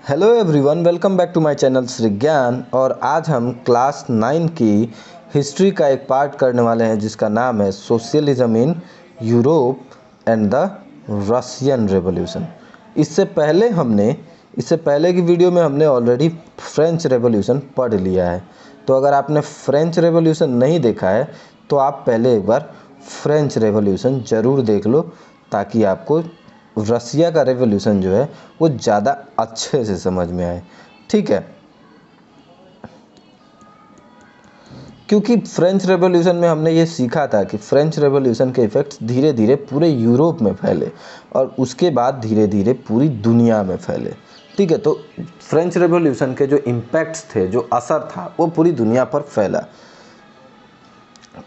Hello everyone, welcome back to my channel Shri Gyan. और आज हम क्लास 9 की हिस्ट्री का एक पार्ट करने वाले हैं जिसका नाम है socialism in Europe and the Russian revolution. इससे पहले की वीडियो में हमने ऑलरेडी फ्रेंच रेवोल्यूशन पढ़ लिया है। तो अगर आपने फ्रेंच रेवोल्यूशन नहीं देखा है तो आप पहले एक बार फ्रेंच रेवोल्यूशन ज़रूर देख लो, ताकि आपको रसिया का रेवोल्यूशन जो है वो ज़्यादा अच्छे से समझ में आए। ठीक है, क्योंकि फ्रेंच रेवोल्यूशन में हमने ये सीखा था कि फ्रेंच रेवोल्यूशन के इफ़ेक्ट्स धीरे धीरे पूरे यूरोप में फैले और उसके बाद धीरे धीरे पूरी दुनिया में फैले। ठीक है, तो फ्रेंच रेवोल्यूशन के जो इम्पैक्ट्स थे, जो असर था, वो पूरी दुनिया पर फैला।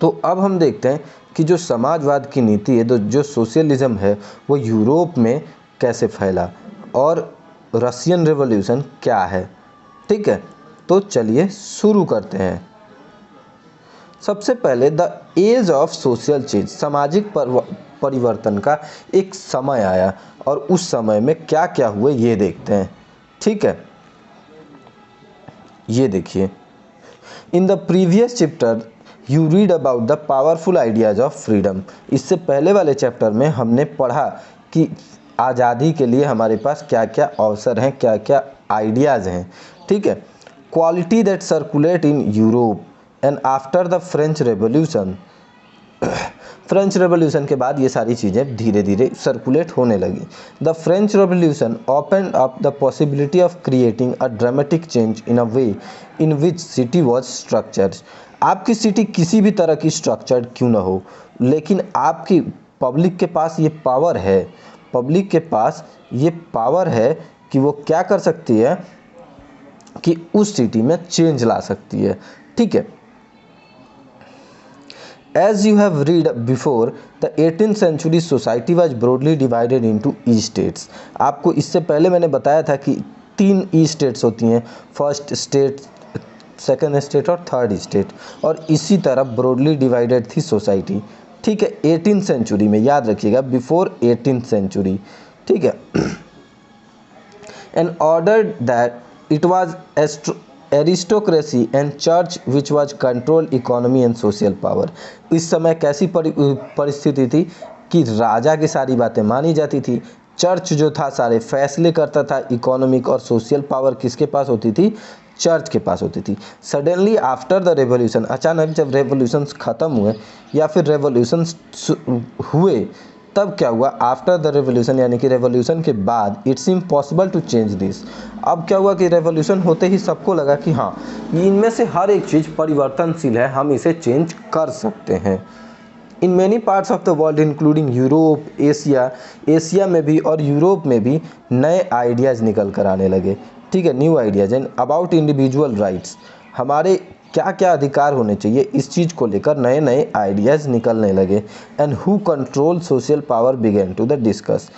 तो अब हम देखते हैं कि जो समाजवाद की नीति है, जो सोशलिज्म है, वो यूरोप में कैसे फैला और रशियन रेवोल्यूशन क्या है। ठीक है, तो चलिए शुरू करते हैं। सबसे पहले the age of social change, सामाजिक परिवर्तन का एक समय आया और उस समय में क्या क्या हुए ये देखते हैं। ठीक है, ये देखिए, in the previous chapter you read about the powerful ideas of freedom. इससे पहले वाले चैप्टर में हमने पढ़ा कि आज़ादी के लिए हमारे पास क्या क्या अवसर हैं, क्या क्या आइडियाज़ हैं। ठीक है, quality that circulate in Europe and after the French revolution. French revolution के बाद ये सारी चीज़ें धीरे धीरे सर्कुलेट होने लगी। The French revolution opened up the possibility of creating a dramatic change in a way in which city was structured. आपकी सिटी किसी भी तरह की स्ट्रक्चर्ड क्यों ना हो, लेकिन आपकी पब्लिक के पास ये पावर है, पब्लिक के पास ये पावर है कि वो क्या कर सकती है कि उस सिटी में चेंज ला सकती है। ठीक है, As you have read before, the 18th century society was broadly divided into e-states। आपको इससे पहले मैंने बताया था कि 3 ई-स्टेट्स होती हैं, फर्स्ट स्टेट, सेकंड स्टेट और थर्ड स्टेट, और इसी तरह ब्रॉडली डिवाइडेड थी सोसाइटी। ठीक है, 18th सेंचुरी में, याद रखिएगा, बिफोर 18th सेंचुरी। ठीक है, and order that it was aristocracy and church which was control economy and social power. इस समय कैसी परिस्थिति थी कि राजा की सारी बातें मानी जाती थी, चर्च जो था सारे फैसले करता था, इकोनॉमिक और सोशल पावर किसके पास होती थी? चर्च के पास होती थी। सडनली आफ्टर द रेवोल्यूशन, अचानक जब रेवोल्यूशंस ख़त्म हुए या फिर रेवोल्यूशंस हुए, तब क्या हुआ? आफ्टर द रेवोल्यूशन, यानी कि रेवोल्यूशन के बाद, it's impossible to change this. अब क्या हुआ कि रेवोल्यूशन होते ही सबको लगा कि हाँ, इनमें से हर एक चीज़ परिवर्तनशील है, हम इसे चेंज कर सकते हैं। In many parts of the world including Europe, Asia में भी और यूरोप में भी नए आइडियाज़ निकल कर आने लगे। ठीक है, new ideas and about individual rights, हमारे क्या क्या अधिकार होने चाहिए, इस चीज़ को लेकर नए नए आइडियाज़ निकलने लगे। And who control social power began to the discuss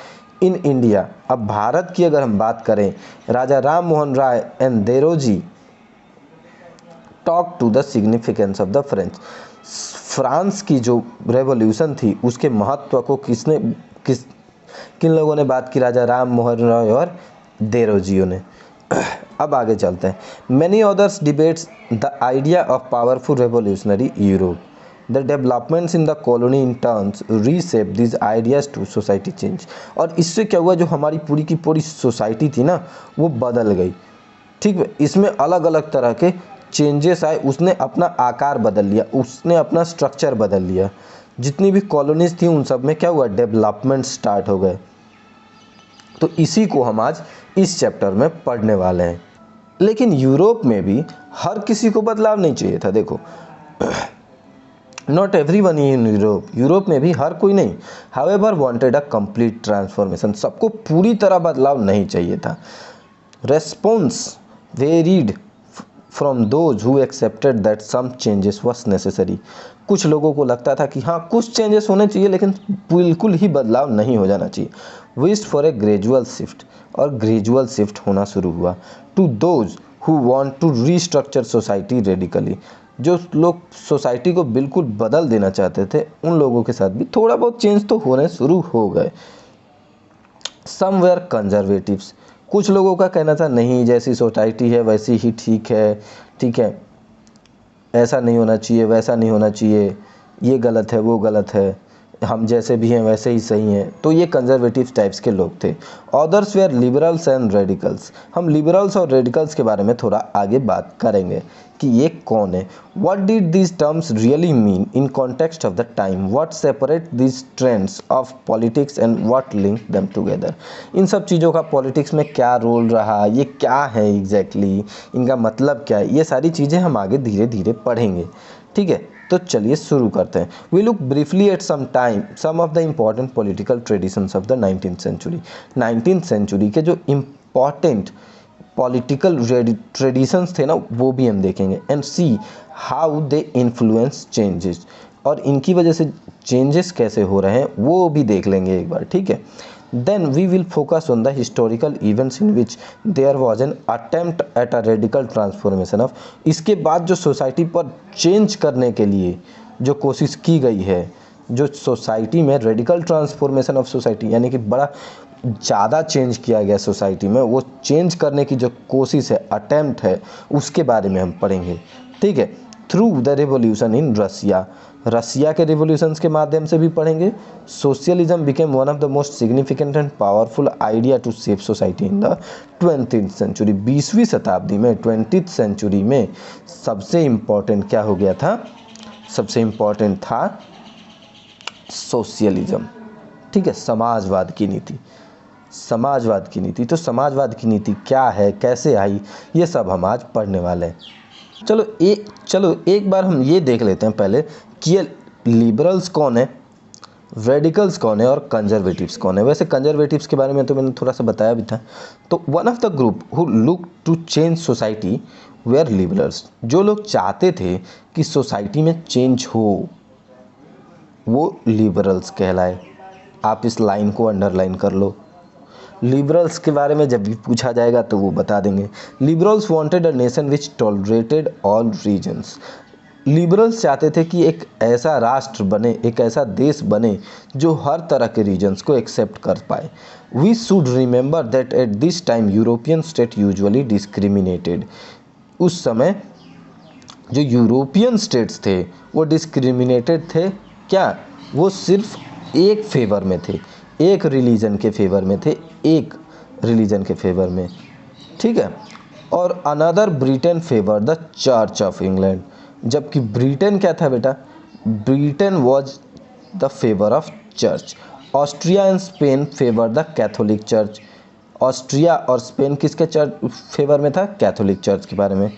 in India. अब भारत की अगर हम बात करें, Raja Ram Mohan Roy and Derozio talk to the significance of the French. France की जो रेवोल्यूशन थी उसके महत्व को किन लोगों ने बात की? राजा राम मोहन राय और देरोजियो ने। अब आगे चलते हैं। Many others debates the idea of powerful revolutionary Europe. The developments in the colony in turns reshape this ideas to society change. और इससे क्या हुआ, जो हमारी पूरी की पूरी सोसाइटी थी ना, वो बदल गई। ठीक है, इसमें अलग अलग तरह के चेंजेस आए, उसने अपना आकार बदल लिया, उसने अपना स्ट्रक्चर बदल लिया। जितनी भी कॉलोनीज थी उन सब में क्या हुआ? डेवलपमेंट स्टार्ट हो गए। तो इसी को हम आज इस चैप्टर में पढ़ने वाले हैं। लेकिन यूरोप में भी हर किसी को बदलाव नहीं चाहिए था। देखो, नॉट एवरीवन इन यूरोप में भी हर कोई नहीं, however wanted a complete transformation, सबको पूरी तरह बदलाव नहीं चाहिए था। Response varied from those who accepted that some changes was necessary. कुछ लोगों को लगता था कि हाँ, कुछ चेंजेस होने चाहिए लेकिन बिल्कुल ही बदलाव नहीं हो जाना चाहिए। Wished for a gradual shift, और ग्रेजुअल शिफ्ट होना शुरू हुआ। To those who want to restructure society radically, जो लोग सोसाइटी को बिल्कुल बदल देना चाहते थे, उन लोगों के साथ भी थोड़ा बहुत चेंज तो होने शुरू हो गए। सम वेयर कंजर्वेटिव्स, कुछ लोगों का कहना था नहीं, जैसी सोसाइटी है वैसी ही ठीक है, ठीक है, ऐसा नहीं होना चाहिए, वैसा नहीं होना चाहिए, ये गलत है, वो गलत है, हम जैसे भी हैं वैसे ही सही हैं। तो ये कंजर्वेटिव टाइप्स के लोग थे। Others were liberals and radicals. हम लिबरल्स और रेडिकल्स के बारे में थोड़ा आगे बात करेंगे कि ये कौन है। What did these terms really mean in context of the time, what separate these trends of politics and what link them together. इन सब चीज़ों का पॉलिटिक्स में क्या रोल रहा, ये क्या है एग्जैक्टली, इनका मतलब क्या है, ये सारी चीज़ें हम आगे धीरे धीरे पढ़ेंगे, ठीक है। तो चलिए शुरू करते हैं। We look briefly at some of the important political traditions of the 19th century. 19th century के जो इम्पॉर्टेंट पॉलिटिकल ट्रेडिशंस थे ना, वो भी हम देखेंगे। And see how they influence changes, और इनकी वजह से चेंजेस कैसे हो रहे हैं वो भी देख लेंगे एक बार, ठीक है। Then we will focus on the historical events in which there was an attempt at a radical transformation of। इसके बाद जो सोसाइटी पर चेंज करने के लिए जो कोशिश की गई है, जो सोसाइटी में रेडिकल ट्रांसफॉर्मेशन ऑफ सोसाइटी, यानी कि बड़ा ज़्यादा चेंज किया गया सोसाइटी में, वो चेंज करने की जो कोशिश है, अटेम्प्ट है, उसके बारे में हम पढ़ेंगे, ठीक है। Through the revolution in Russia, Russia के रिवोल्यूशंस के माध्यम से भी पढ़ेंगे। Socialism became one of the most significant and powerful idea to save society in the 20th century. 20वीं शताब्दी में, 20th सेंचुरी में सबसे इम्पॉर्टेंट क्या हो गया था? सबसे इम्पॉर्टेंट था सोशलिज्म, ठीक है, समाजवाद की नीति। समाजवाद की नीति, तो समाजवाद की नीति क्या है, कैसे आई, ये सब हम आज पढ़ने वाले हैं। चलो एक बार हम ये देख लेते हैं पहले कि ये लिबरल्स कौन है, रेडिकल्स कौन है और कंजर्वेटिव्स कौन है। वैसे कंजर्वेटिव्स के बारे में तो मैंने थोड़ा सा बताया भी था। तो one of the group who look to change society were liberals. जो लोग चाहते थे कि सोसाइटी में चेंज हो, वो लिबरल्स कहलाए। आप इस लाइन को अंडरलाइन कर लो। लिबरल्स के बारे में जब भी पूछा जाएगा तो वो बता देंगे। Liberals wanted a nation which tolerated all reasons. Liberals चाहते थे कि एक ऐसा राष्ट्र बने, एक ऐसा देश बने जो हर तरह के रीजन्स को एक्सेप्ट कर पाए। We should remember that at this time European state usually discriminated. उस समय जो यूरोपियन स्टेट्स थे वो डिस्क्रिमिनेटेड थे। क्या? वो सिर्फ एक फेवर में थे, एक रिलीजन के फेवर में थे, एक रिलीजन के फेवर में, ठीक है। और another Britain favour the Church of England. जबकि ब्रिटेन क्या था बेटा? Britain was the favour of church. Austria and Spain favour the Catholic church. Austria और स्पेन किसके चर्च फेवर में था? कैथोलिक चर्च के बारे में।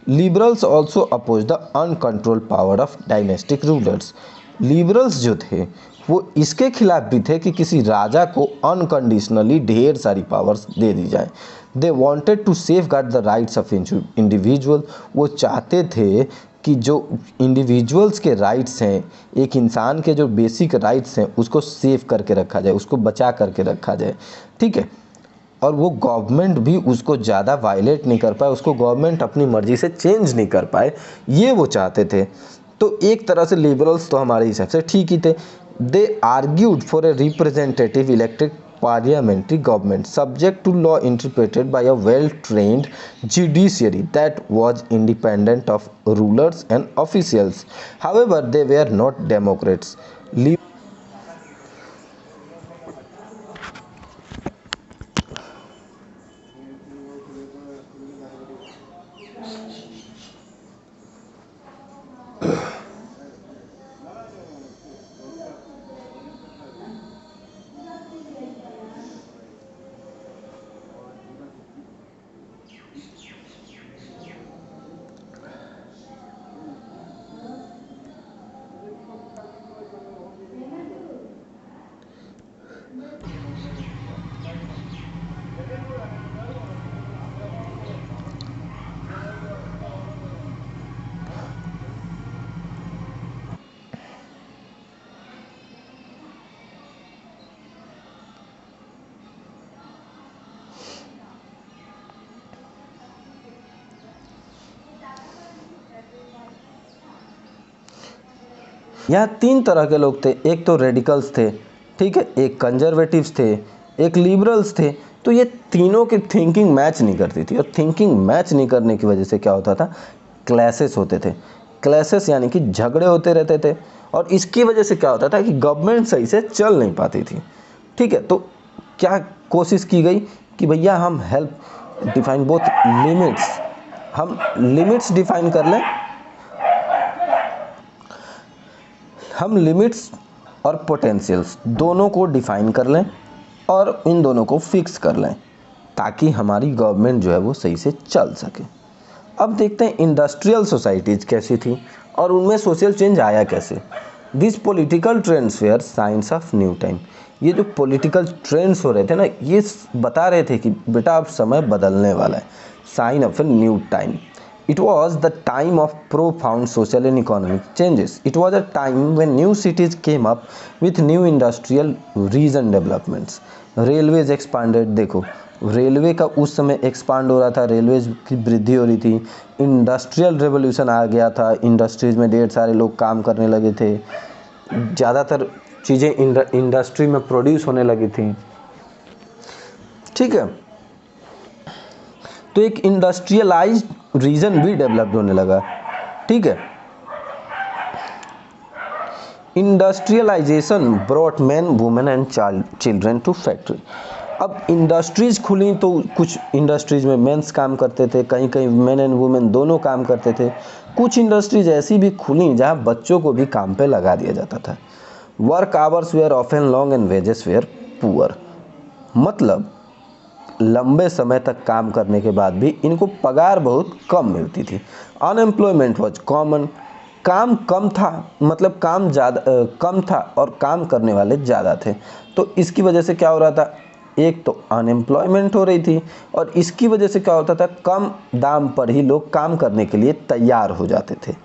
Liberals also oppose the uncontrolled power of dynastic rulers. Liberals जो थे वो इसके खिलाफ भी थे कि किसी राजा को अनकंडीशनली ढेर सारी पावर्स दे दी जाए। They wanted to safeguard the rights of individual. वो चाहते थे कि जो इंडिविजुअल्स के राइट्स हैं, एक इंसान के जो बेसिक राइट्स हैं, उसको सेव करके रखा जाए, उसको बचा करके रखा जाए, ठीक है। और वो गवर्नमेंट भी उसको ज़्यादा वायलेट नहीं कर पाए, उसको गवर्नमेंट अपनी मर्जी से चेंज नहीं कर पाए, ये वो चाहते थे। तो एक तरह से लिबरल्स तो हमारे हिसाब से ठीक ही थे। They argued for a representative elected parliamentary government subject to law interpreted by a well-trained judiciary that was independent of rulers and officials. However, they were not democrats. यहाँ तीन तरह के लोग थे। एक तो रेडिकल्स थे, ठीक है, एक कंजर्वेटिव्स थे, एक लिबरल्स थे। तो ये तीनों की थिंकिंग मैच नहीं करती थी, और थिंकिंग मैच नहीं करने की वजह से क्या होता था, क्लैशेस होते थे। क्लैशेस यानी कि झगड़े होते रहते थे, और इसकी वजह से क्या होता था कि गवर्नमेंट सही से चल नहीं पाती थी। ठीक है, तो क्या कोशिश की गई कि भैया हम हेल्प डिफाइन बोथ लिमिट्स, हम लिमिट्स डिफाइन कर लें, हम लिमिट्स और पोटेंशियल्स दोनों को डिफाइन कर लें और इन दोनों को फिक्स कर लें, ताकि हमारी गवर्नमेंट जो है वो सही से चल सके। अब देखते हैं इंडस्ट्रियल सोसाइटीज़ कैसी थी और उनमें सोशल चेंज आया कैसे। This political trends were signs of new time. ये जो पॉलिटिकल ट्रेंड्स हो रहे थे ना, ये बता रहे थे कि बेटा अब समय बदलने वाला है, sign of a new time. It was the time of profound social and economic changes. It was a time when new cities came up with new industrial region developments. Railways expanded, देखो railway का उस समय expand हो रहा था, railways की वृद्धि हो रही थी, इंडस्ट्रियल रेवोल्यूशन आ गया था, इंडस्ट्रीज़ में ढेर सारे लोग काम करने लगे थे, ज़्यादातर चीज़ें इंडस्ट्री में प्रोड्यूस होने लगी थी। ठीक है, तो एक इंडस्ट्रियलाइज्ड रीजन भी डेवलप होने लगा। ठीक है, industrialisation brought man women and children to factory. अब इंडस्ट्रीज खुली तो कुछ इंडस्ट्रीज में मेंस काम करते थे, कहीं कहीं मेन एंड वुमेन दोनों काम करते थे। कुछ इंडस्ट्रीज ऐसी भी खुली जहां बच्चों को भी काम पे लगा दिया जाता था। Work hours were often long and wages were poor. मतलब लंबे समय तक काम करने के बाद भी इनको पगार बहुत कम मिलती थी। Unemployment was common. काम कम था, मतलब काम ज़्यादा कम था और काम करने वाले ज़्यादा थे। तो इसकी वजह से क्या हो रहा था, एक तो अनएम्प्लॉयमेंट हो रही थी, और इसकी वजह से क्या होता था, कम दाम पर ही लोग काम करने के लिए तैयार हो जाते थे।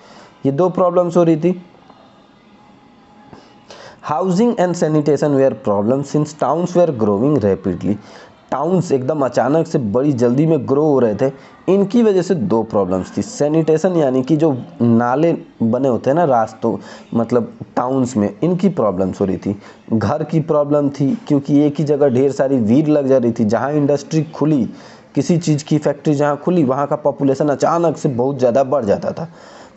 ये दो प्रॉब्लम्स हो रही थी। Housing and sanitation were problem since towns were growing rapidly. Towns एकदम अचानक से बड़ी जल्दी में ग्रो हो रहे थे, इनकी वजह से दो प्रॉब्लम्स थी। सैनिटेशन यानी कि जो नाले बने होते हैं ना रास्तों, मतलब टाउन्स में, इनकी प्रॉब्लम्स हो रही थी। घर की प्रॉब्लम थी, क्योंकि एक ही जगह ढेर सारी भीड़ लग जा रही थी। जहाँ इंडस्ट्री खुली, किसी चीज़ की फैक्ट्री जहाँ खुली, वहाँ का पॉपुलेशन अचानक से बहुत ज़्यादा बढ़ जाता था।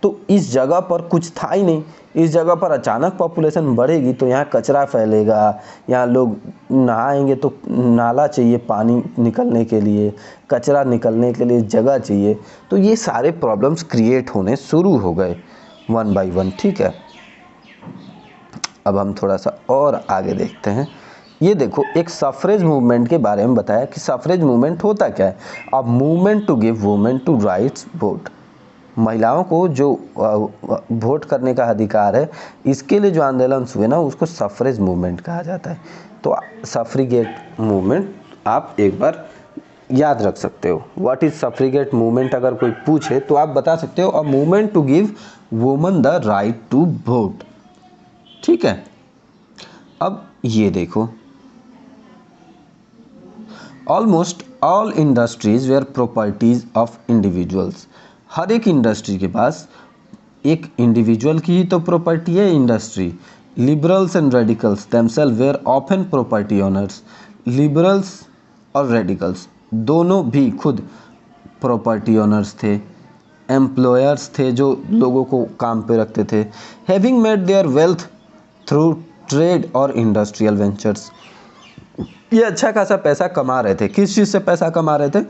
तो इस जगह पर कुछ था ही नहीं, इस जगह पर अचानक पॉपुलेशन बढ़ेगी तो यहाँ कचरा फैलेगा, यहाँ लोग नहाएंगे तो नाला चाहिए पानी निकलने के लिए, कचरा निकलने के लिए जगह चाहिए। तो ये सारे प्रॉब्लम्स क्रिएट होने शुरू हो गए वन बाय वन। ठीक है, अब हम थोड़ा सा और आगे देखते हैं। ये देखो, एक सफरेज मूवमेंट के बारे में बताया कि सफरेज मूवमेंट होता क्या है। अब movement to give women to rights vote. महिलाओं को जो वोट करने का अधिकार है, इसके लिए जो आंदोलन हुए ना, उसको सफरेज मूवमेंट कहा जाता है। तो सफ्रिगेट मूवमेंट आप एक बार याद रख सकते हो। व्हाट इज सफ्रिगेट मूवमेंट अगर कोई पूछे तो आप बता सकते हो, a movement to give women the right to vote. ठीक है, अब ये देखो, almost all industries were properties of individuals. हर एक इंडस्ट्री के पास एक इंडिविजुअल की ही तो प्रॉपर्टी है industry. Liberals and radicals themself were often property owners. Liberals और रेडिकल्स दोनों भी खुद प्रॉपर्टी ओनर्स थे, एम्प्लॉयर्स थे जो लोगों को काम पे रखते थे। Having made their wealth through trade और इंडस्ट्रियल वेंचर्स। ये अच्छा खासा पैसा कमा रहे थे। किस चीज़ से पैसा कमा रहे थे?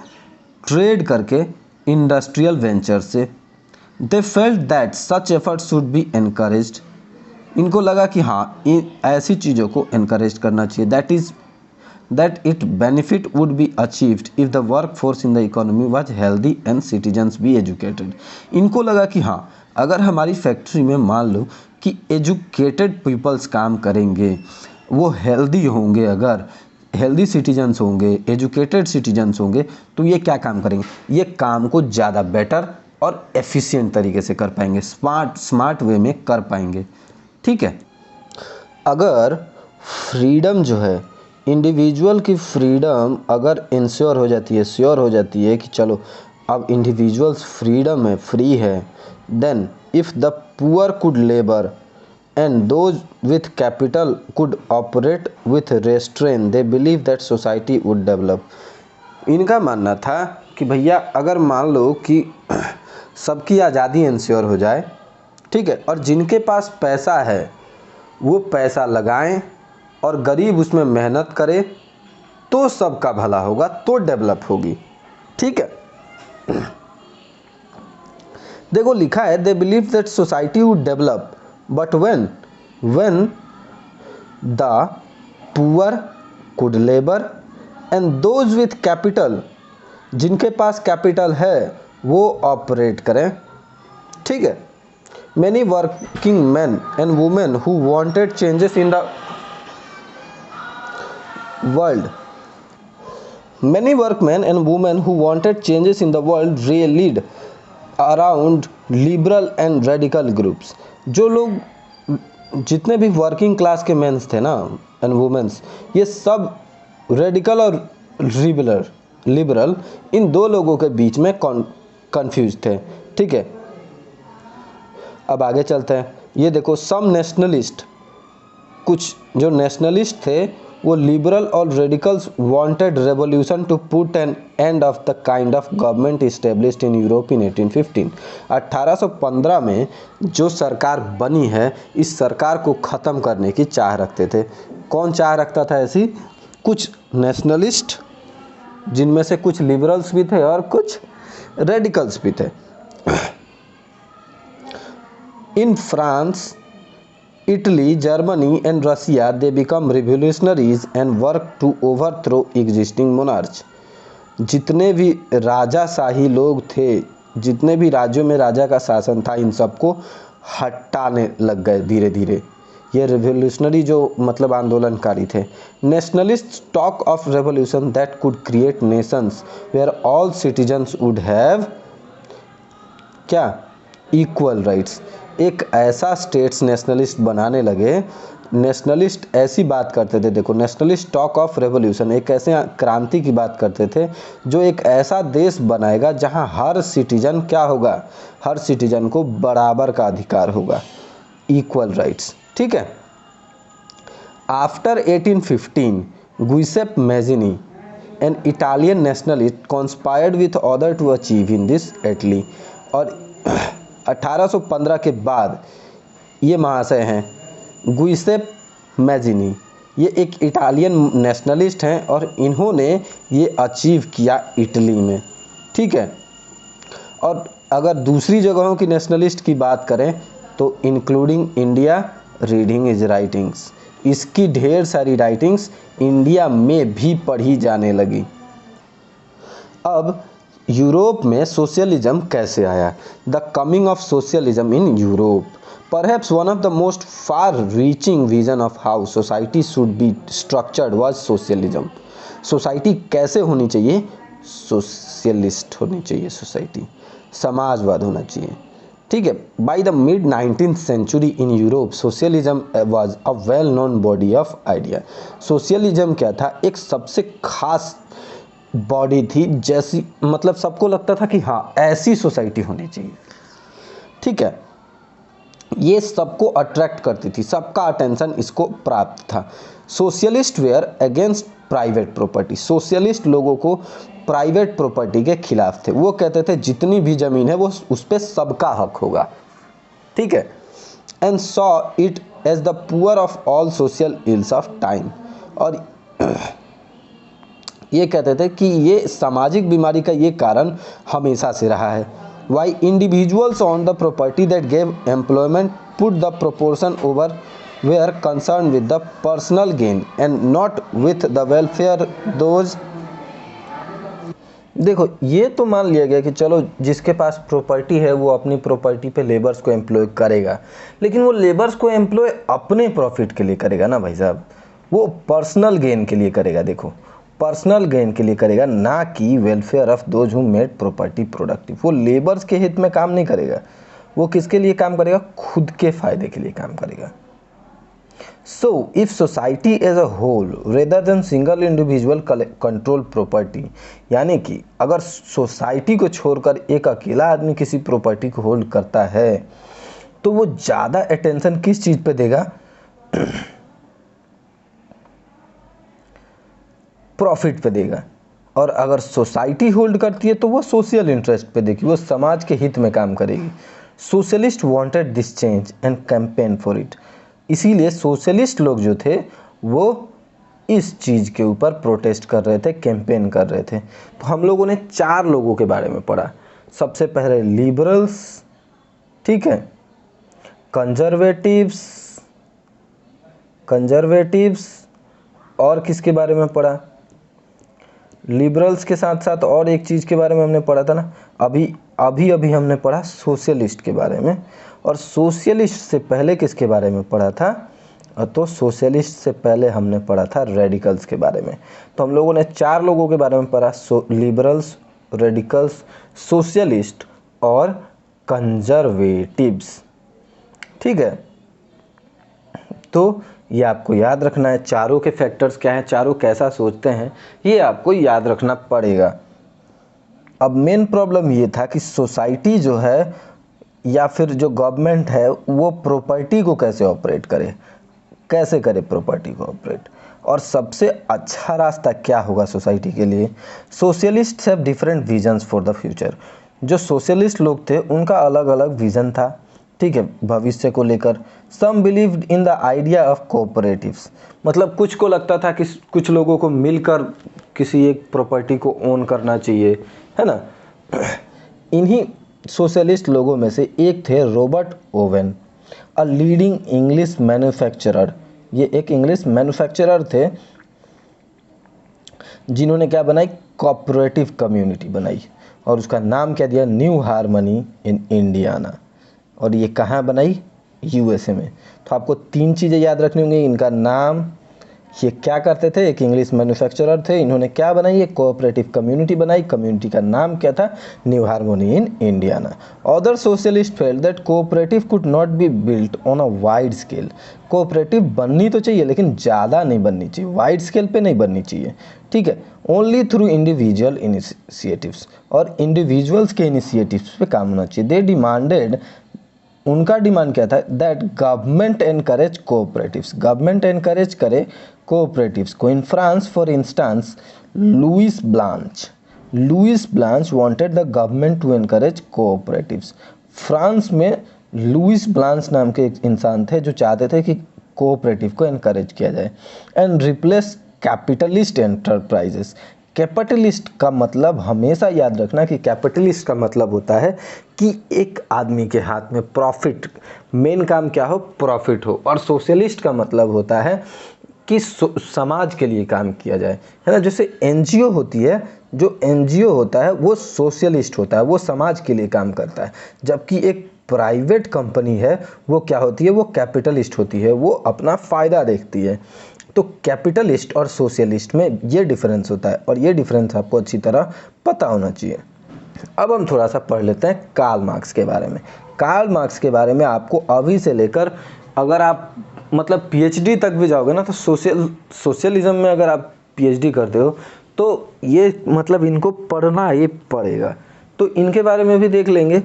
ट्रेड करके, इंडस्ट्रियल वेंचर से। They felt that such effort should be encouraged. इनको लगा कि हाँ, ऐसी चीज़ों को एनकरेज करना चाहिए। That it benefit would be achieved if the work force in the economy was healthy and citizens be educated. इनको लगा कि हाँ, अगर हमारी फैक्ट्री में मान लो कि एजुकेटेड पीपल्स काम करेंगे, वो हेल्दी होंगे, अगर हेल्दी सिटीजन्स होंगे, एजुकेटेड सिटीजन्स होंगे, तो ये क्या काम करेंगे? ये काम को ज़्यादा बेटर और एफिशिएंट तरीके से कर पाएंगे, स्मार्ट वे में कर पाएंगे। ठीक है, अगर फ्रीडम जो है, इंडिविजुअल की फ्रीडम अगर इंश्योर हो जाती है, श्योर हो जाती है कि चलो अब इंडिविजुअल्स फ्रीडम है, फ्री है, then if the poor could labour and those with capital could operate with restraint, they believe that society would develop. इनका मानना था कि भैया अगर मान लो कि सबकी आज़ादी इंश्योर हो जाए, ठीक है, और जिनके पास पैसा है वो पैसा लगाएं और गरीब उसमें मेहनत करे तो सबका भला होगा, तो डेवलप होगी, ठीक है। देखो लिखा है they believe that society would develop but when the poor could labour and those with capital, जिनके पास कैपिटल है वो ऑपरेट करें, ठीक है। Many working man and women who wanted changes in the world Many workmen and women who wanted changes in the world rallied around liberal and radical groups. जो लोग जितने भी वर्किंग क्लास के मेंस थे ना एंड वुमेन्स, ये सब radical और लिबरल इन दो लोगों के बीच में कंफ्यूज थे, ठीक है। अब आगे चलते हैं। ये देखो सम नेशनलिस्ट, कुछ जो नेशनलिस्ट थे वो लिबरल और radicals wanted revolution to put an end of the kind of government established in Europe in 1815। 1815 में जो सरकार बनी है इस सरकार को ख़त्म करने की चाह रखते थे। कौन चाह रखता था ऐसी? कुछ नेशनलिस्ट, जिनमें से कुछ लिबरल्स भी थे और कुछ रेडिकल्स भी थे। In France, Italy, Germany and Russia, they become revolutionaries and work to overthrow existing monarchs। जितने भी राजाशाही लोग थे, जितने भी राज्यों में राजा का शासन था, इन सबको हटाने लग गए धीरे धीरे। ये रिवोल्यूशनरी जो मतलब आंदोलनकारी थे। Nationalist talk of revolution that could create nations where all citizens would have क्या? Equal rights. एक ऐसा स्टेट्स नेशनलिस्ट बनाने लगे। नेशनलिस्ट ऐसी बात करते थे, देखो नेशनलिस्ट टॉक ऑफ रेवोल्यूशन, एक ऐसे क्रांति की बात करते थे जो एक ऐसा देश बनाएगा जहां हर सिटीजन क्या होगा? हर सिटीजन को बराबर का अधिकार होगा, इक्वल राइट्स, ठीक है। After 1815 Giuseppe Mazzini an Italian nationalist conspired with other to achieve in this Italy. और 1815 के बाद ये महाशय हैं गुइसेप मैजिनी, ये एक इटालियन नेशनलिस्ट हैं और इन्होंने ये अचीव किया इटली में, ठीक है। और अगर दूसरी जगहों की नेशनलिस्ट की बात करें तो including India, reading is writings, इसकी ढेर सारी राइटिंग्स इंडिया में भी पढ़ी जाने लगी। अब यूरोप में सोशलिज्म कैसे आया? The coming of socialism in Europe, perhaps one of the most far reaching vision of how society should be structured was socialism. Society कैसे होनी चाहिए? सोशलिस्ट होनी चाहिए सोसाइटी, समाजवाद होना चाहिए, ठीक है। By the mid 19th century in Europe socialism was a well known body of idea. Socialism क्या था? एक सबसे खास बॉडी थी, जैसी मतलब सबको लगता था कि हाँ ऐसी सोसाइटी होनी चाहिए, ठीक है। ये सबको अट्रैक्ट करती थी, सबका अटेंशन इसको प्राप्त था। Socialist were against private property, socialist लोगों को प्राइवेट प्रॉपर्टी के खिलाफ थे। वो कहते थे जितनी भी ज़मीन है वो उस पर सबका हक होगा, ठीक है। And saw it as the poor of all social ills of time, और ये कहते थे कि ये सामाजिक बीमारी का ये कारण हमेशा से रहा है। Why individuals on the property that gave employment put the proportion over were concern with the personal gain and not with the welfare those. देखो ये तो मान लिया गया कि चलो जिसके पास प्रॉपर्टी है वो अपनी प्रॉपर्टी पे लेबर्स को एम्प्लॉय करेगा, लेकिन वो लेबर्स को एम्प्लॉय अपने प्रॉफिट के लिए करेगा ना भाई साहब, वो पर्सनल गेन के लिए करेगा। देखो पर्सनल गेन के लिए करेगा, ना कि welfare of those who made property productive. वो लेबर्स के हित में काम नहीं करेगा, वो किसके लिए काम करेगा? खुद के फायदे के लिए काम करेगा। So, if society as a whole rather than single individual control property, यानी कि अगर सोसाइटी को छोड़कर एक अकेला आदमी किसी प्रॉपर्टी को होल्ड करता है तो वो ज़्यादा अटेंशन किस चीज़ पे देगा? प्रॉफिट पे देगा, और अगर सोसाइटी होल्ड करती है तो वो सोशल इंटरेस्ट पे देखिए, वो समाज के हित में काम करेगी। Socialist wanted this change and campaign for it. इसीलिए सोशलिस्ट लोग जो थे वो इस चीज़ के ऊपर प्रोटेस्ट कर रहे थे, कैंपेन कर रहे थे। तो हम लोगों ने 4 लोगों के बारे में पढ़ा। सबसे पहले लिबरल्स, ठीक है, कंजर्वेटिव्स और किसके बारे में पढ़ा? लिबरल्स के साथ साथ और एक चीज़ के बारे में हमने पढ़ा था ना, अभी हमने पढ़ा सोशलिस्ट के बारे में। और सोशलिस्ट से पहले किसके बारे में पढ़ा था? तो सोशलिस्ट से पहले हमने पढ़ा था रेडिकल्स के बारे में। तो हम लोगों ने 4 लोगों के बारे में पढ़ा, लिबरल्स, रेडिकल्स, सोशलिस्ट और कंजर्वेटिव्स, ठीक है। तो ये आपको याद रखना है, चारों के फैक्टर्स क्या हैं, चारों कैसा सोचते हैं, ये आपको याद रखना पड़ेगा। अब मेन प्रॉब्लम ये था कि सोसाइटी जो है या फिर जो गवर्नमेंट है वो प्रॉपर्टी को कैसे ऑपरेट करे, कैसे करे प्रॉपर्टी को ऑपरेट, और सबसे अच्छा रास्ता क्या होगा सोसाइटी के लिए। Socialist have different visions for the future. जो सोशलिस्ट लोग थे उनका अलग अलग विज़न था, ठीक है, भविष्य को लेकर। Some believed in the idea of cooperatives, मतलब कुछ को लगता था कि कुछ लोगों को मिलकर किसी एक प्रॉपर्टी को ओन करना चाहिए, है ना। इन्हीं सोशलिस्ट लोगों में से एक थे Robert Owen, a leading English manufacturer. ये एक इंग्लिश मैन्युफैक्चरर थे जिन्होंने क्या बनाई? कोऑपरेटिव कम्युनिटी बनाई, और उसका नाम क्या दिया? New harmony in Indiana. और ये कहाँ बनाई? यूएसए में। तो आपको 3 चीज़ें याद रखनी होंगी, इनका नाम, ये क्या करते थे, एक इंग्लिश मैन्युफैक्चरर थे, इन्होंने क्या बनाई? एक कोऑपरेटिव कम्युनिटी बनाई, कम्युनिटी का नाम क्या था? New harmony in Indiana. Other socialist felt that cooperative could not be built on a wide scale. Cooperative बननी तो चाहिए लेकिन ज़्यादा नहीं बननी चाहिए, वाइड स्केल पे नहीं बननी चाहिए, ठीक है, ओनली थ्रू इंडिविजुअल इनिशिएटिव्स, और इंडिविजुअल्स के इनिशिएटिव्स पे काम होना चाहिए। दे डिमांडेड, उनका डिमांड क्या था? That government encourage cooperatives, government encourage करे कोऑपरेटिव्स को। In France for instance Louis Blanc wanted the government to encourage cooperatives. France में लुइस ब्लांच नाम के एक इंसान थे जो चाहते थे कि कोऑपरेटिव को एनकरेज किया जाए। And replace capitalist enterprises. Capitalist का मतलब हमेशा याद रखना कि कैपिटलिस्ट का मतलब होता है कि एक आदमी के हाथ में प्रॉफिट, मेन काम क्या हो? प्रॉफिट हो। और सोशलिस्ट का मतलब होता है कि समाज के लिए काम किया जाए, है ना। जैसे एनजीओ होती है, जो एनजीओ होता है वो सोशलिस्ट होता है, वो समाज के लिए काम करता है, जबकि एक प्राइवेट कंपनी है वो क्या होती है? वो कैपिटलिस्ट होती है, वो अपना फ़ायदा देखती है। तो कैपिटलिस्ट और सोशलिस्ट में ये डिफरेंस होता है, और ये डिफरेंस आपको अच्छी तरह पता होना चाहिए। अब हम थोड़ा सा पढ़ लेते हैं कार्ल मार्क्स के बारे में। कार्ल मार्क्स के बारे में आपको अभी से लेकर, अगर आप मतलब पीएचडी तक भी जाओगे ना, तो सोशलिज्म में अगर आप पीएचडी करते हो तो ये मतलब इनको पढ़ना ये पड़ेगा। तो इनके बारे में भी देख लेंगे।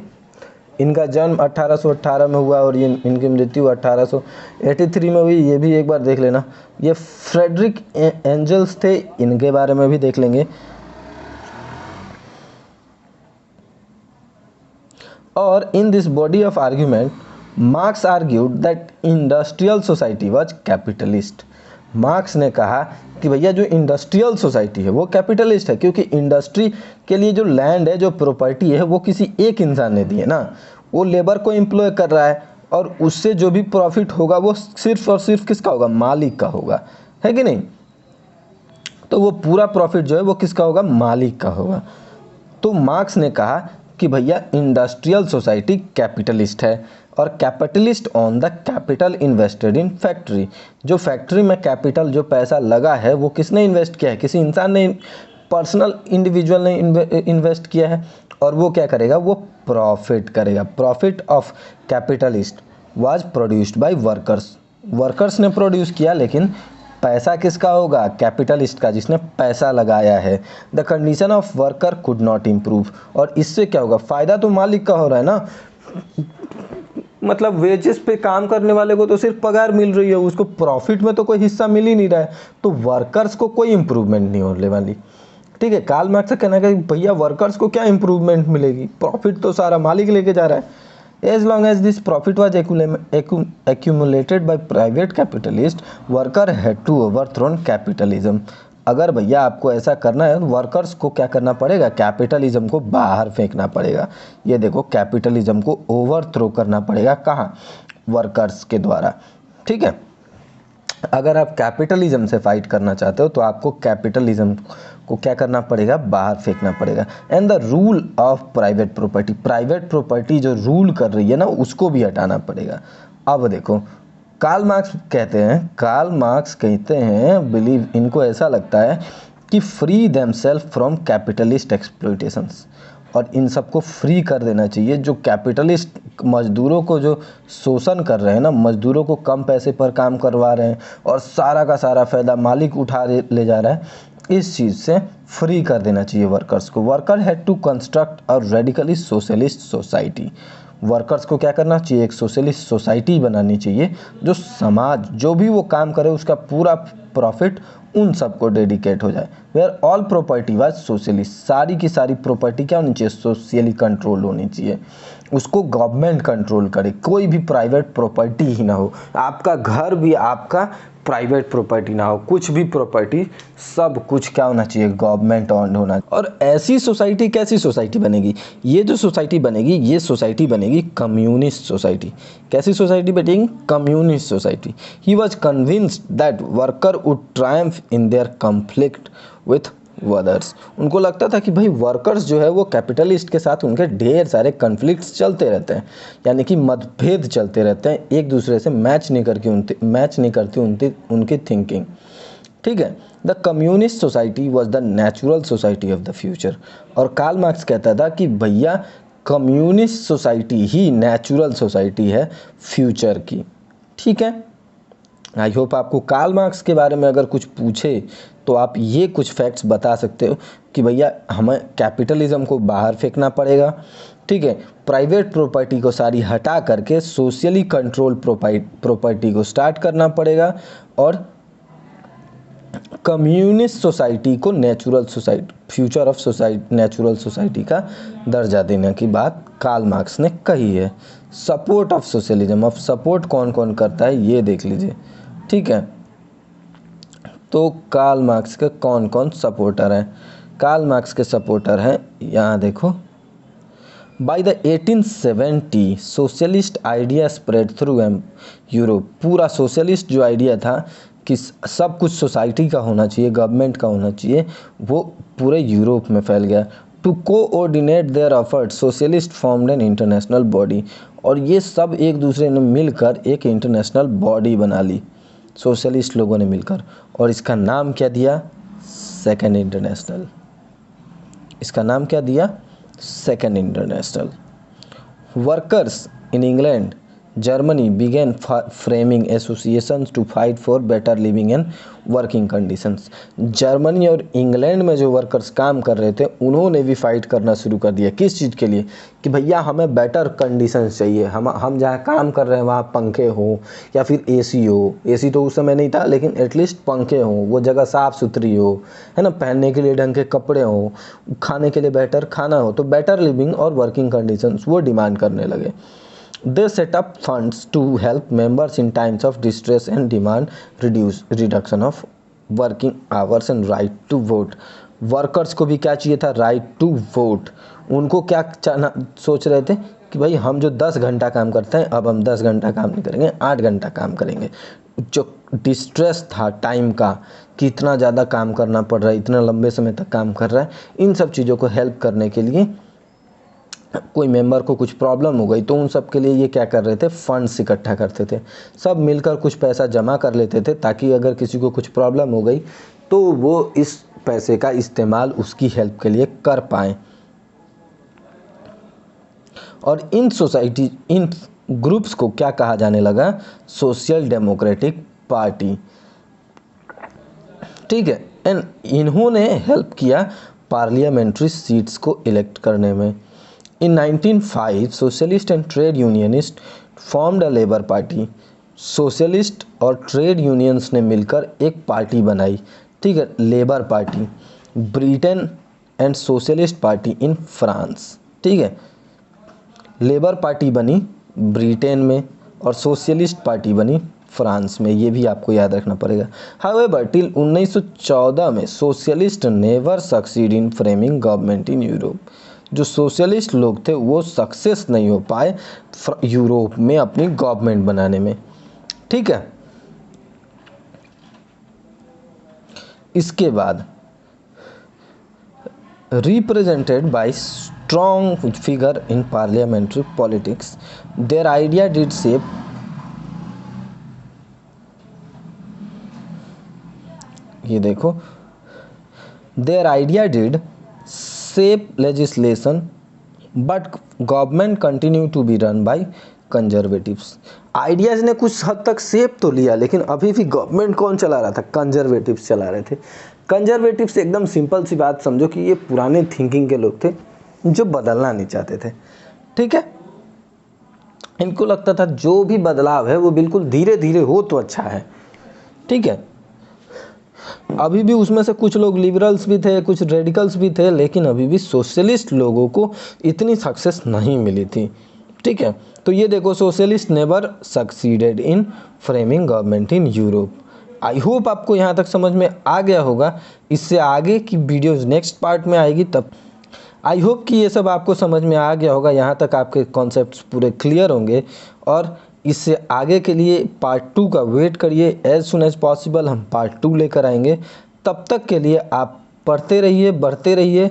इनका जन्म 1818 में हुआ और ये इनकी मृत्यु 1883 में हुई, ये भी एक बार देख लेना। ये फ्रेडरिक एंजल्स थे, इनके बारे में भी देख लेंगे। और in this body of argument marks argued that industrial society was capitalist. Marks ने कहा कि भैया जो इंडस्ट्रियल सोसाइटी है वो कैपिटलिस्ट है, क्योंकि इंडस्ट्री के लिए जो लैंड है, जो प्रॉपर्टी है, वो किसी एक इंसान ने दी है ना, वो लेबर को एम्प्लॉय कर रहा है, और उससे जो भी प्रॉफिट होगा वो सिर्फ और सिर्फ किसका होगा? मालिक का होगा, है कि नहीं। तो वो पूरा प्रॉफिट जो है वो किसका होगा? मालिक का होगा। तो मार्क्स ने कहा कि भैया इंडस्ट्रियल सोसाइटी कैपिटलिस्ट है, और capitalist on the capital invested in factory. जो फैक्ट्री में कैपिटल, जो पैसा लगा है, वो किसने इन्वेस्ट किया है? किसी इंसान ने, पर्सनल इंडिविजुअल ने इन्वेस्ट किया है, और वो क्या करेगा? वो प्रॉफिट करेगा। Profit of capitalist was produced by workers. Workers ने प्रोड्यूस किया, लेकिन पैसा किसका होगा? कैपिटलिस्ट का, जिसने पैसा लगाया है। The condition of worker could not improve. और इससे क्या होगा? फ़ायदा तो मालिक का हो रहा है ना, मतलब वेजेस पे काम करने वाले को तो सिर्फ पगार मिल रही है, उसको प्रॉफिट में तो कोई हिस्सा मिल ही नहीं रहा है, तो वर्कर्स को कोई इम्प्रूवमेंट नहीं होने वाली। ठीक है, कार्ल मार्क्स का कहना है कि भैया वर्कर्स को क्या इंप्रूवमेंट मिलेगी, प्रॉफिट तो सारा मालिक लेके जा रहा है। As long as this profit was accumulated by private capitalist, worker had to overthrown capitalism. अगर भैया आपको ऐसा करना है, वर्कर्स को क्या करना पड़ेगा, कैपिटलिज्म को बाहर फेंकना पड़ेगा। ये देखो, कैपिटलिज्म को ओवरथ्रो करना पड़ेगा, कहाँ, वर्कर्स के द्वारा। ठीक है, अगर आप कैपिटलिज्म से फाइट करना चाहते हो तो आपको कैपिटलिज्म को क्या करना पड़ेगा, बाहर फेंकना पड़ेगा। And the rule of private property, private property जो रूल कर रही है ना, उसको भी हटाना पड़ेगा। अब देखो, कार्ल मार्क्स कहते हैं बिलीव, इनको ऐसा लगता है कि फ्री देमसेल्फ फ्रॉम कैपिटलिस्ट एक्सप्लॉयटेशंस, और इन सबको फ्री कर देना चाहिए। जो कैपिटलिस्ट मजदूरों को जो शोषण कर रहे हैं ना, मजदूरों को कम पैसे पर काम करवा रहे हैं और सारा का सारा फ़ायदा मालिक उठा ले जा रहा है, इस चीज़ से फ्री कर देना चाहिए वर्कर्स को। Worker had to construct a radically socialist society, workers को क्या करना चाहिए, एक सोशलिस्ट सोसाइटी बनानी चाहिए, जो समाज जो भी वो काम करे उसका पूरा प्रॉफिट उन सबको डेडिकेट हो जाए। Where all property was socialist, सारी की सारी प्रॉपर्टी क्या होनी चाहिए, सोशली कंट्रोल होनी चाहिए, उसको गवर्नमेंट कंट्रोल करे, कोई भी प्राइवेट प्रॉपर्टी ही ना हो, आपका घर भी आपका प्राइवेट प्रॉपर्टी ना हो, कुछ भी प्रॉपर्टी, सब कुछ क्या होना चाहिए, गवर्नमेंट ऑन होना। और ऐसी सोसाइटी, कैसी सोसाइटी बनेगी, ये जो सोसाइटी बनेगी, ये सोसाइटी बनेगी कम्युनिस्ट सोसाइटी। कैसी सोसाइटी बनेगी, communist society. He was convinced that worker would Triumph in their conflict with others, उनको लगता था कि भाई वर्कर्स जो है वो कैपिटलिस्ट के साथ उनके ढेर सारे कन्फ्लिक्ट्स चलते रहते हैं, यानी कि मतभेद चलते रहते हैं, एक दूसरे से मैच नहीं करती उनकी थिंकिंग। ठीक है, the communist society was the natural society of the future, और कार्ल मार्क्स कहता था कि भैया कम्युनिस्ट सोसाइटी ही नेचुरल सोसाइटी है फ्यूचर की। ठीक है, आई होप आपको कार्ल मार्क्स के बारे में अगर कुछ पूछे तो आप ये कुछ फैक्ट्स बता सकते हो कि भैया हमें कैपिटलिज्म को बाहर फेंकना पड़ेगा। ठीक है, प्राइवेट प्रॉपर्टी को सारी हटा करके सोशली कंट्रोल प्रॉपर्टी को स्टार्ट करना पड़ेगा, और कम्युनिस्ट सोसाइटी को natural society, future of society, natural society का दर्जा देने की बात कार्ल मार्क्स ने कही है। सपोर्ट ऑफ सोशलिज्म, अब सपोर्ट कौन कौन करता है ये देख लीजिए। ठीक है, तो कार्ल मार्क्स के कौन कौन सपोर्टर हैं, कार्ल मार्क्स के सपोर्टर हैं, यहाँ देखो, by the 1870 socialist idea spread through Europe, पूरा सोशलिस्ट जो आइडिया था कि सब कुछ सोसाइटी का होना चाहिए, गवर्नमेंट का होना चाहिए, वो पूरे यूरोप में फैल गया। To coordinate their effort socialist formed an international body, और ये सब एक दूसरे ने मिलकर एक इंटरनेशनल बॉडी बना ली, सोशलिस्ट लोगों ने मिलकर, और इसका नाम क्या दिया, सेकेंड इंटरनेशनल। इसका नाम क्या दिया, second international. Workers in England Germany began framing associations to fight for better living and working conditions. Germany और इंग्लैंड में जो वर्कर्स काम कर रहे थे उन्होंने भी फाइट करना शुरू कर दिया, किस चीज़ के लिए, कि भैया हमें बेटर कंडीशंस चाहिए, हम जहाँ काम कर रहे हैं वहाँ पंखे हो या फिर एसी हो, एसी तो उस समय नहीं था लेकिन एटलीस्ट पंखे हो, वो जगह साफ़ सुथरी हो, है ना, पहनने के लिए ढंग के कपड़े हो, खाने के लिए बेटर खाना हो, तो बेटर लिविंग और वर्किंग कंडीशंस वो डिमांड करने लगे। They set up funds to help members in times of distress and demand reduction of working hours and right to vote. Workers को भी क्या चाहिए था, राइट टू वोट। उनको क्या सोच रहे थे कि भाई हम जो 10 घंटा काम करते हैं अब हम 10 घंटा काम नहीं करेंगे, 8 घंटा काम करेंगे। जो डिस्ट्रेस था टाइम का कि इतना ज़्यादा काम करना पड़ रहा है, इतना लंबे समय तक काम कर रहा है, इन सब चीज़ों को हेल्प करने के लिए कोई मेंबर को कुछ प्रॉब्लम हो गई तो उन सब के लिए ये क्या कर रहे थे, फंड्स इकट्ठा करते थे, सब मिलकर कुछ पैसा जमा कर लेते थे ताकि अगर किसी को कुछ प्रॉब्लम हो गई तो वो इस पैसे का इस्तेमाल उसकी हेल्प के लिए कर पाएँ। और इन ग्रुप्स को क्या कहा जाने लगा, सोशल डेमोक्रेटिक पार्टी। ठीक है, एंड इन्होंने हेल्प किया पार्लियामेंट्री सीट्स को इलेक्ट करने में। In 1905, socialist and trade unionist formed a labour party. Socialist और ट्रेड यूनियंस ने मिलकर एक पार्टी बनाई, ठीक है, labour party. Britain and socialist party in France. ठीक है, लेबर पार्टी बनी ब्रिटेन में और सोशलिस्ट पार्टी बनी फ्रांस में, ये भी आपको याद रखना पड़ेगा। हाउएवर टिल 1914 में socialist never succeed in framing government in Europe. जो सोशलिस्ट लोग थे वो सक्सेस नहीं हो पाए यूरोप में अपनी गवर्नमेंट बनाने में। ठीक है, इसके बाद represented by strong figure in parliamentary politics, their idea did shape ये देखो, their idea did shape legislation but government continue to be run by conservatives। Ideas ने कुछ हद तक शेप तो लिया लेकिन अभी भी गवर्नमेंट कौन चला रहा था? कंजर्वेटिव्स चला रहे थे। कंजर्वेटिव्स एकदम सिंपल सी बात समझो कि ये पुराने थिंकिंग के लोग थे जो बदलना नहीं चाहते थे। ठीक है, इनको लगता था जो भी बदलाव है वो बिल्कुल धीरे धीरे हो तो अच्छा है। ठीक है, अभी भी उसमें से कुछ लोग लिबरल्स भी थे, कुछ रेडिकल्स भी थे, लेकिन अभी भी सोशलिस्ट लोगों को इतनी सक्सेस नहीं मिली थी। ठीक है, तो ये देखो, socialist never succeeded in framing government in Europe. I hope आपको यहाँ तक समझ में आ गया होगा। इससे आगे की वीडियोज़ नेक्स्ट पार्ट में आएगी, तब आई होप कि ये सब आपको समझ में आ गया होगा। यहाँ तक आपके कॉन्सेप्ट्स पूरे क्लियर होंगे और इससे आगे के लिए पार्ट 2 का वेट करिए। एज सुन एज पॉसिबल हम पार्ट 2 लेकर आएंगे। तब तक के लिए आप पढ़ते रहिए, बढ़ते रहिए।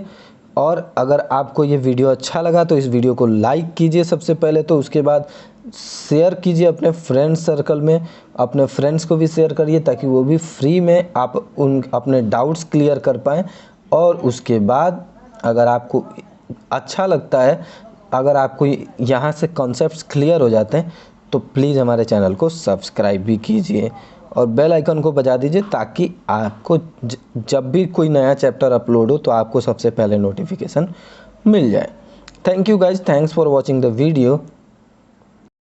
और अगर आपको ये वीडियो अच्छा लगा तो इस वीडियो को लाइक कीजिए सबसे पहले, तो उसके बाद शेयर कीजिए अपने फ्रेंड्स सर्कल में, अपने फ्रेंड्स को भी शेयर करिए ताकि वो भी फ्री में आप अपने डाउट्स क्लियर कर पाएँ। और उसके बाद अगर आपको अच्छा लगता है, अगर आपको यहाँ से कॉन्सेप्ट्स क्लियर हो जाते हैं तो प्लीज़ हमारे चैनल को सब्सक्राइब भी कीजिए और बेल आइकन को बजा दीजिए ताकि आपको जब भी कोई नया चैप्टर अपलोड हो तो आपको सबसे पहले नोटिफिकेशन मिल जाए। Thank you guys, thanks for watching the video.